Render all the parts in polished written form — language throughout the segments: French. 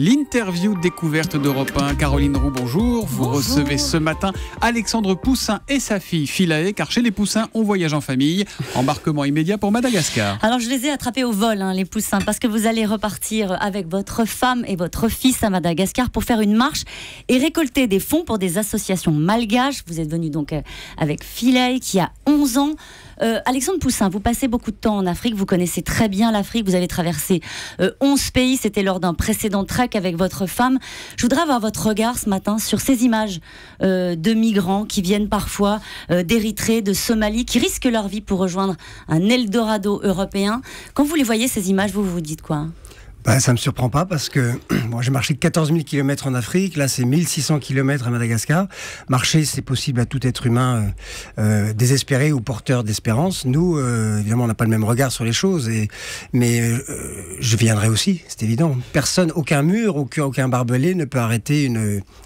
L'interview découverte d'Europe 1. Caroline Roux, bonjour. Vous recevez ce matin Alexandre Poussin et sa fille Philae, car chez les Poussins, on voyage en famille. Embarquement immédiat pour Madagascar. Alors, je les ai attrapés au vol, les Poussins, parce que vous allez repartir avec votre femme et votre fils à Madagascar pour faire une marche et récolter des fonds pour des associations malgaches. Vous êtes venu donc avec Philae, qui a 11 ans. Alexandre Poussin, vous passez beaucoup de temps en Afrique, vous connaissez très bien l'Afrique, vous avez traversé 11 pays, c'était lors d'un précédent trek avec votre femme. Je voudrais avoir votre regard ce matin sur ces images de migrants qui viennent parfois d'Érythrée, de Somalie, qui risquent leur vie pour rejoindre un Eldorado européen. Quand vous les voyez, ces images, vous vous dites quoi ? Ça ne me surprend pas parce que j'ai marché 14 000 km en Afrique, là c'est 1600 km à Madagascar. Marcher, c'est possible à tout être humain désespéré ou porteur d'espérance. Nous, évidemment, on n'a pas le même regard sur les choses, mais je viendrai aussi, c'est évident. Personne, aucun mur, aucun barbelé ne peut arrêter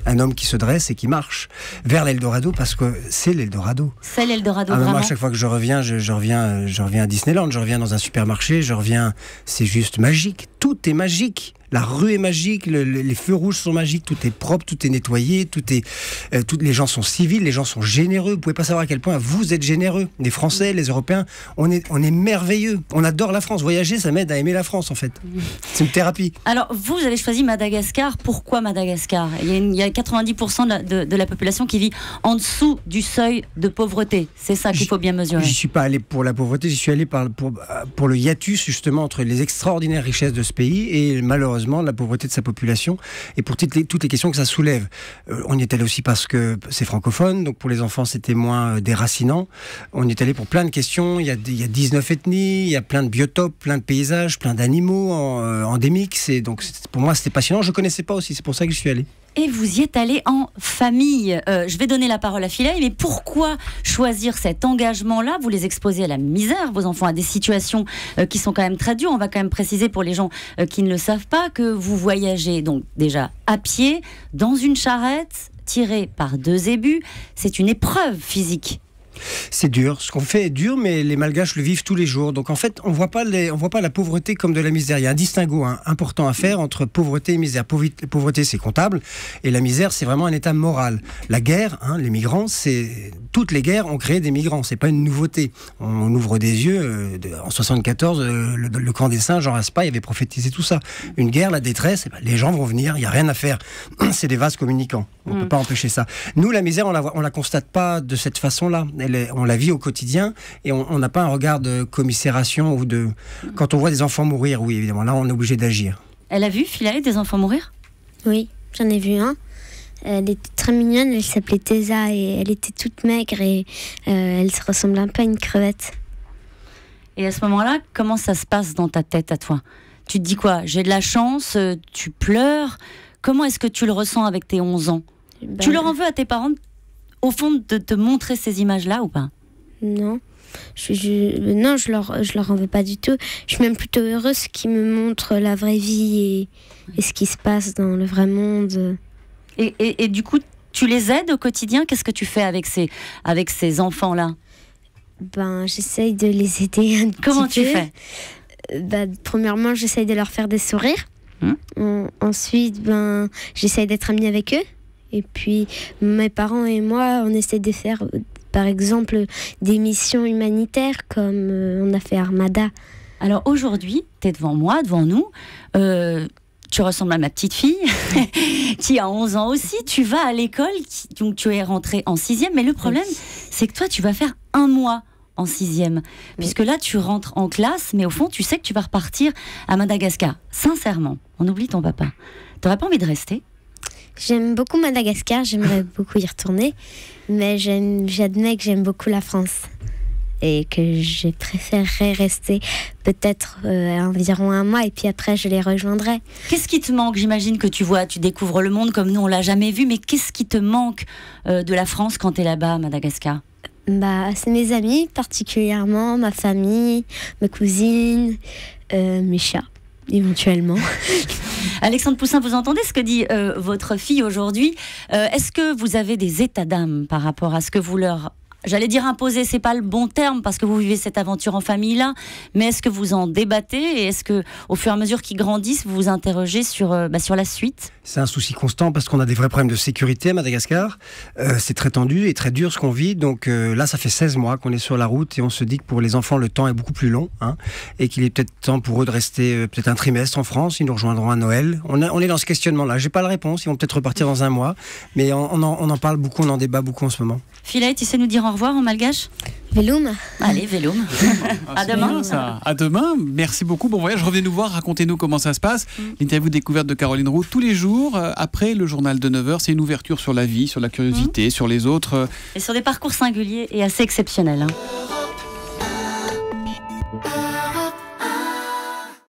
un homme qui se dresse et qui marche vers l'Eldorado, parce que c'est l'Eldorado. C'est l'Eldorado, vraiment. Moi, à chaque fois que je reviens, je reviens à Disneyland, je reviens dans un supermarché, c'est juste magique. Tout est magique. La rue est magique, les feux rouges sont magiques, tout est propre, tout est nettoyé, les gens sont civils, les gens sont généreux. Vous pouvez pas savoir à quel point vous êtes généreux. Les Français, les Européens, on est merveilleux. On adore la France. Voyager, ça m'aide à aimer la France, en fait. C'est une thérapie. Alors, vous avez choisi Madagascar. Pourquoi Madagascar ? Il y a 90% de la population qui vit en dessous du seuil de pauvreté. C'est ça qu'il faut bien mesurer. J'y suis pas allé pour la pauvreté, j'y suis allé pour le hiatus, justement, entre les extraordinaires richesses de ce pays et malheureusement la pauvreté de sa population, et pour toutes les questions que ça soulève. On y est allé aussi parce que c'est francophone, donc pour les enfants c'était moins déracinant. On y est allé pour plein de questions. Il y a 19 ethnies, il y a plein de biotopes, plein de paysages, plein d'animaux endémiques. Donc pour moi c'était passionnant. Je ne connaissais pas aussi, c'est pour ça que je suis allé. Et vous y êtes allé en famille. Je vais donner la parole à Philae, mais pourquoi choisir cet engagement-là ? Vous les exposez à la misère, vos enfants, à des situations qui sont quand même très dures. On va quand même préciser pour les gens qui ne le savent pas que vous voyagez donc déjà à pied, dans une charrette, tirée par 2 zébus. C'est une épreuve physique. C'est dur, ce qu'on fait est dur, mais les Malgaches le vivent tous les jours. Donc en fait, on voit pas la pauvreté comme de la misère. Il y a un distinguo important à faire entre pauvreté et misère. Pauvreté, c'est comptable, et la misère, c'est vraiment un état moral. La guerre, les migrants, toutes les guerres ont créé des migrants. C'est pas une nouveauté. On ouvre des yeux. En 74, le camp des singes, Jean Raspail avait prophétisé tout ça. Une guerre, la détresse, les gens vont venir, il y a rien à faire. C'est des vases communicants. On peut pas empêcher ça. Nous, la misère, on la constate pas de cette façon-là. On la vit au quotidien et on n'a pas un regard de commisération ou de... Quand on voit des enfants mourir, oui, évidemment, là, on est obligé d'agir. Elle a vu, Philae, des enfants mourir ? Oui, j'en ai vu un. Elle était très mignonne, elle s'appelait Tessa et elle était toute maigre et elle se ressemble un peu à une crevette. Et à ce moment-là, comment ça se passe dans ta tête à toi ? Tu te dis quoi ? J'ai de la chance, tu pleures. Comment est-ce que tu le ressens avec tes 11 ans ? Tu leur en veux à tes parents, au fond, de te montrer ces images-là ou pas ? Non. Non, je leur en veux pas du tout. Je suis même plutôt heureuse qu'ils me montrent la vraie vie et ce qui se passe dans le vrai monde. Et du coup, tu les aides au quotidien ? Qu'est-ce que tu fais avec ces enfants-là ? J'essaye de les aider un petit peu. Comment tu fais ? Premièrement, j'essaye de leur faire des sourires. Ensuite, j'essaye d'être amie avec eux. Et puis, mes parents et moi, on essaie de faire, par exemple, des missions humanitaires comme on a fait Armada. Alors aujourd'hui, tu es devant moi, devant nous. Tu ressembles à ma petite fille, qui a 11 ans aussi. Tu vas à l'école, donc tu es rentrée en 6e. Mais le problème, c'est que toi, tu vas faire 1 mois en 6e. Puisque là, tu rentres en classe, mais au fond, tu sais que tu vas repartir à Madagascar. Sincèrement, on oublie ton papa. T'aurais pas envie de rester ? J'aime beaucoup Madagascar, j'aimerais beaucoup y retourner, mais j'admets que j'aime beaucoup la France et que je préférerais rester peut-être environ 1 mois et puis après je les rejoindrai. Qu'est-ce qui te manque ? J'imagine que tu découvres le monde comme nous on l'a jamais vu, mais qu'est-ce qui te manque de la France quand tu es là-bas à Madagascar ? C'est mes amis particulièrement, ma famille, mes cousines, mes chats. Éventuellement. Alexandre Poussin, vous entendez ce que dit votre fille aujourd'hui ? Est-ce que vous avez des états d'âme par rapport à ce que vous leur j'allais dire imposer, c'est pas le bon terme parce que vous vivez cette aventure en famille là, mais est-ce que vous en débattez et est-ce que au fur et à mesure qu'ils grandissent, vous vous interrogez sur la suite? C'est un souci constant parce qu'on a des vrais problèmes de sécurité à Madagascar. C'est très tendu et très dur ce qu'on vit. Donc là, ça fait 16 mois qu'on est sur la route et on se dit que pour les enfants, le temps est beaucoup plus long et qu'il est peut-être temps pour eux de rester peut-être un trimestre en France. Ils nous rejoindront à Noël. On est dans ce questionnement-là. J'ai pas la réponse. Ils vont peut-être repartir dans un mois. Mais on en parle beaucoup, on en débat beaucoup en ce moment. Philae, tu sais nous dire au revoir en malgache? Veloum. Allez, Veloum. À demain. Ça. À demain. Merci beaucoup. Bon voyage. Revenez nous voir. Racontez-nous comment ça se passe. L'interview découverte de Caroline Roux tous les jours après le journal de 9h. C'est une ouverture sur la vie, sur la curiosité, sur les autres. Et sur des parcours singuliers et assez exceptionnels.